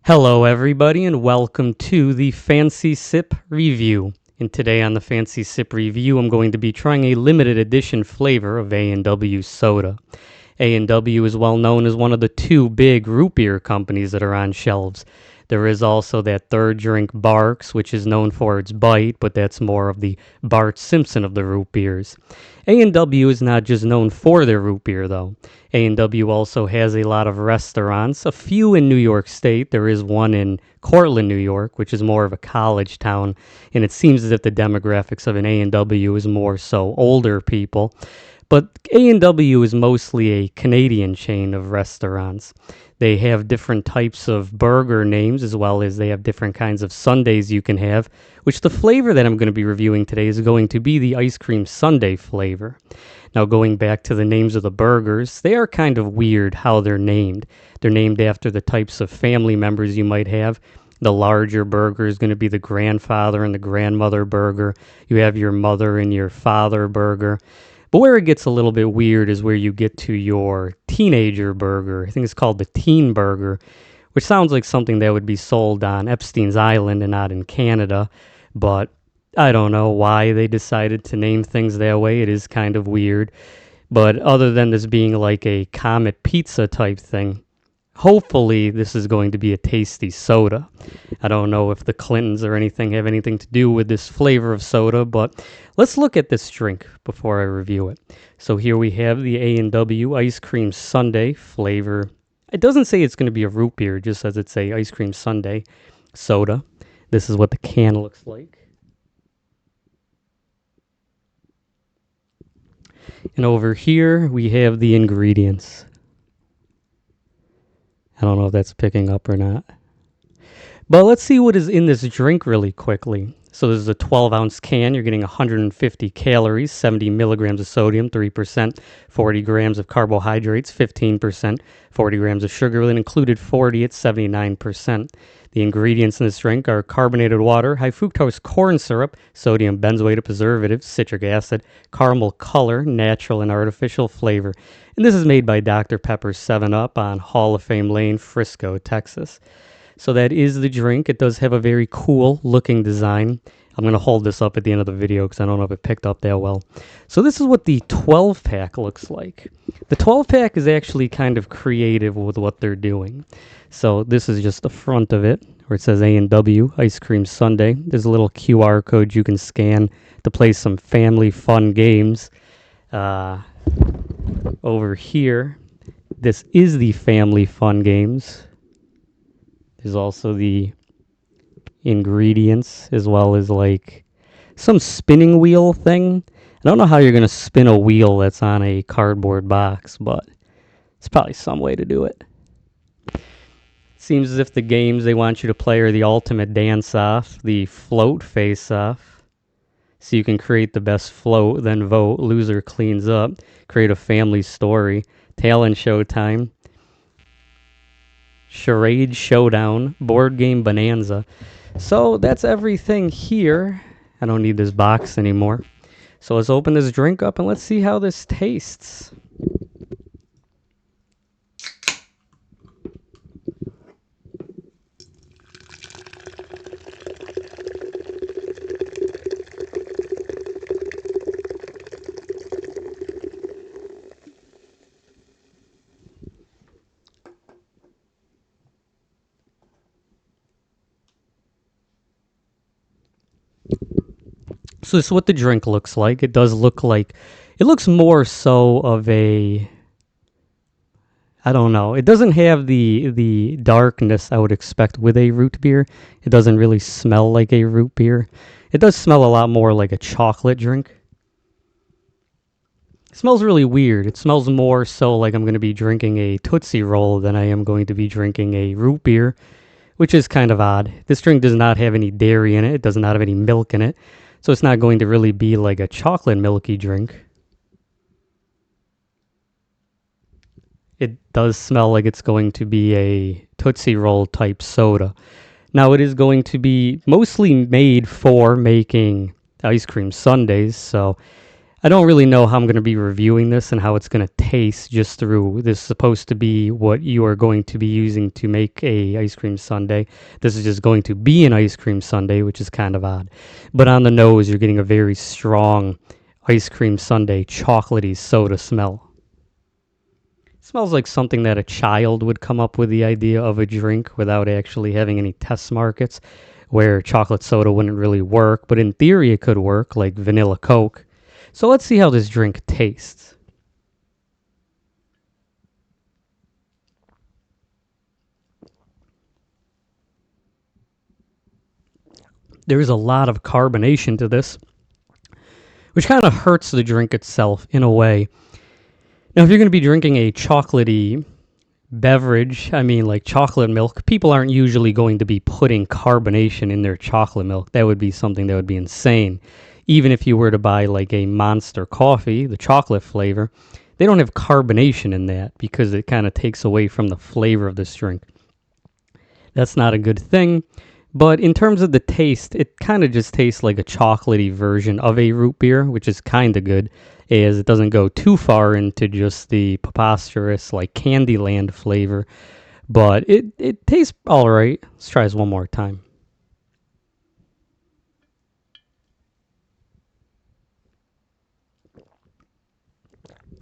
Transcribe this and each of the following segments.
Hello everybody and welcome to the Fancy Sip Review. And today on the Fancy Sip Review I'm going to be trying a limited edition flavor of A&W soda. A&W is well known as one of the two big root beer companies that are on shelves. There is also that third drink, Barks, which is known for its bite, but that's more of the Bart Simpson of the root beers. A&W is not just known for their root beer, though. A&W also has a lot of restaurants, a few in New York State. There is one in Cortland, New York, which is more of a college town, and it seems as if the demographics of an A&W is more so older people. But A&W is mostly a Canadian chain of restaurants. They have different types of burger names, as well as they have different kinds of sundaes you can have, which the flavor that I'm going to be reviewing today is going to be the ice cream sundae flavor. Now, going back to the names of the burgers, they are kind of weird how they're named. They're named after the types of family members you might have. The larger burger is going to be the grandfather and the grandmother burger. You have your mother and your father burger. But where it gets a little bit weird is where you get to your teenager burger. I think it's called the teen burger, which sounds like something that would be sold on Epstein's Island and not in Canada. But I don't know why they decided to name things that way. It is kind of weird. But other than this being like a Comet pizza type thing, hopefully this is going to be a tasty soda. I don't know if the Clintons or anything have anything to do with this flavor of soda, but let's look at this drink before I review it. So here we have the A&W Ice Cream Sundae flavor. It doesn't say it's going to be a root beer, it just says it's a ice cream sundae soda. This is what the can looks like. And over here we have the ingredients. I don't know if that's picking up or not. But let's see what is in this drink really quickly. So this is a 12-ounce can. You're getting 150 calories, 70 milligrams of sodium, 3%, 40 grams of carbohydrates, 15%, 40 grams of sugar, with an included 40 at 79%. The ingredients in this drink are carbonated water, high fructose corn syrup, sodium benzoate preservative, citric acid, caramel color, natural and artificial flavor. And this is made by Dr. Pepper's 7-Up on Hall of Fame Lane, Frisco, Texas. So that is the drink. It does have a very cool looking design. I'm going to hold this up at the end of the video because I don't know if it picked up that well. So this is what the 12-pack looks like. The 12-pack is actually kind of creative with what they're doing. So this is just the front of it, where it says A&W Ice Cream Sundae. There's a little QR code you can scan to play some family fun games. Over here, this is the family fun games. There's also the ingredients, as well as like some spinning wheel thing. I don't know how you're going to spin a wheel that's on a cardboard box, but it's probably some way to do it. Seems as if the games they want you to play are the ultimate dance-off, the float face-off. So you can create the best float, then vote, loser cleans up, create a family story, talent showtime, charade showdown, board game bonanza. So that's everything here. I don't need this box anymore. So let's open this drink up and let's see how this tastes. So this is what the drink looks like. It does look like, it looks more so of a, I don't know. It doesn't have the darkness I would expect with a root beer. It doesn't really smell like a root beer. It does smell a lot more like a chocolate drink. It smells really weird. It smells more so like I'm going to be drinking a Tootsie Roll than I am going to be drinking a root beer, which is kind of odd. This drink does not have any dairy in it. It does not have any milk in it. So it's not going to really be like a chocolate milky drink. It does smell like it's going to be a Tootsie Roll type soda. Now it is going to be mostly made for making ice cream sundaes, so I don't really know how I'm going to be reviewing this and how it's going to taste just through this is supposed to be what you are going to be using to make a ice cream sundae. This is just going to be an ice cream sundae, which is kind of odd. But on the nose, you're getting a very strong ice cream sundae chocolatey soda smell. It smells like something that a child would come up with the idea of a drink without actually having any test markets where chocolate soda wouldn't really work, but in theory it could work, like vanilla Coke. So let's see how this drink tastes. There is a lot of carbonation to this, which kind of hurts the drink itself in a way. Now, if you're going to be drinking a chocolatey beverage, I mean like chocolate milk, people aren't usually going to be putting carbonation in their chocolate milk. That would be something that would be insane. Even if you were to buy like a Monster coffee, the chocolate flavor, they don't have carbonation in that because it kind of takes away from the flavor of this drink. That's not a good thing. But in terms of the taste, it kind of just tastes like a chocolatey version of a root beer, which is kind of good, as it doesn't go too far into just the preposterous like Candyland flavor. But it tastes all right. Let's try this one more time.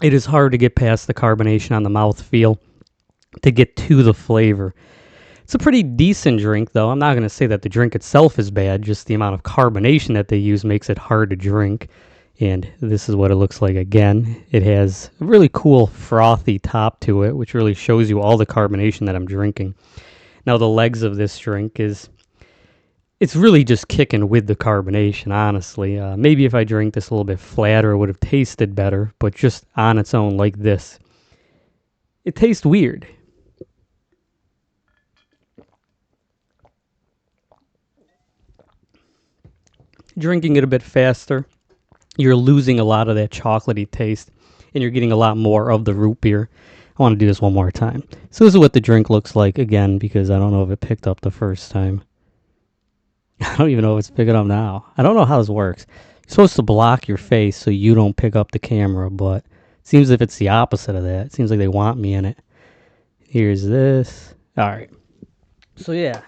It is hard to get past the carbonation on the mouthfeel to get to the flavor. It's a pretty decent drink, though. I'm not going to say that the drink itself is bad, just the amount of carbonation that they use makes it hard to drink. And this is what it looks like again. It has a really cool frothy top to it, which really shows you all the carbonation that I'm drinking. Now, the legs of this drink it's really just kicking with the carbonation, honestly. Maybe if I drank this a little bit flatter, it would have tasted better, but just on its own like this, it tastes weird. Drinking it a bit faster, you're losing a lot of that chocolatey taste, and you're getting a lot more of the root beer. I want to do this one more time. So this is what the drink looks like again, because I don't know if it picked up the first time. I don't even know if it's picking up now. I don't know how this works. You're supposed to block your face so you don't pick up the camera, but it seems as if it's the opposite of that. It seems like they want me in it. Here's this. All right. So yeah,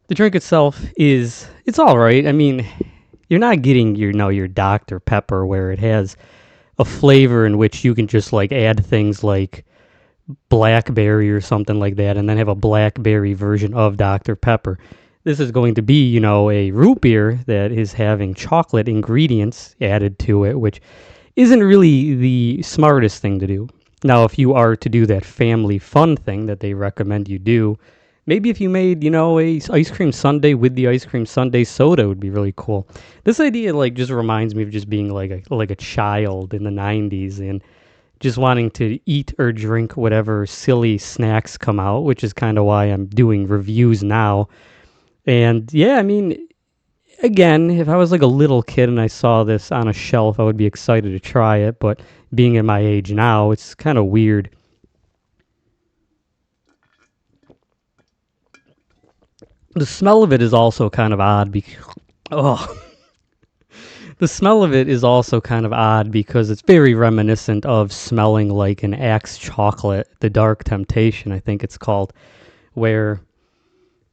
the drink itself it's all right. I mean, you're not getting your Dr. Pepper where it has a flavor in which you can just like add things like blackberry or something like that and then have a blackberry version of Dr. Pepper. This is going to be, a root beer that is having chocolate ingredients added to it, which isn't really the smartest thing to do. Now, if you are to do that family fun thing that they recommend you do, maybe if you made, a ice cream sundae with the ice cream sundae soda would be really cool. This idea just reminds me of just being like a child in the 90s and just wanting to eat or drink whatever silly snacks come out, which is kind of why I'm doing reviews now. And yeah, I mean, again, if I was like a little kid and I saw this on a shelf, I would be excited to try it. But being at my age now, it's kind of weird. The smell of it is also kind of odd the smell of it is also kind of odd because it's very reminiscent of smelling like an Axe chocolate, the Dark Temptation, I think it's called, where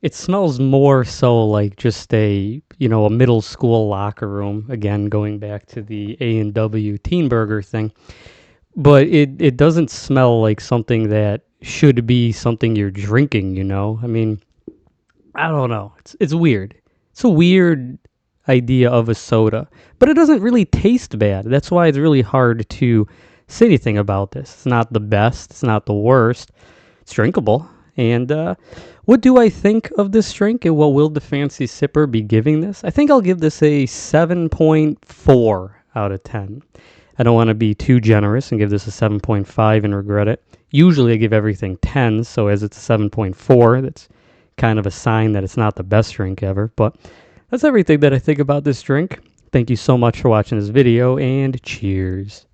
it smells more so like just a middle school locker room, again going back to the A&W teen burger thing, but it doesn't smell like something that should be something you're drinking. I mean, I don't know, it's weird. It's a weird idea of a soda, but it doesn't really taste bad. That's why it's really hard to say anything about this. It's not the best, it's not the worst, it's drinkable. And what do I think of this drink, and what will the Fancy Sipper be giving this? I think I'll give this a 7.4 out of 10. I don't want to be too generous and give this a 7.5 and regret it. Usually I give everything 10, so as it's a 7.4, that's kind of a sign that it's not the best drink ever. But that's everything that I think about this drink. Thank you so much for watching this video, and cheers.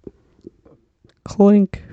Clink.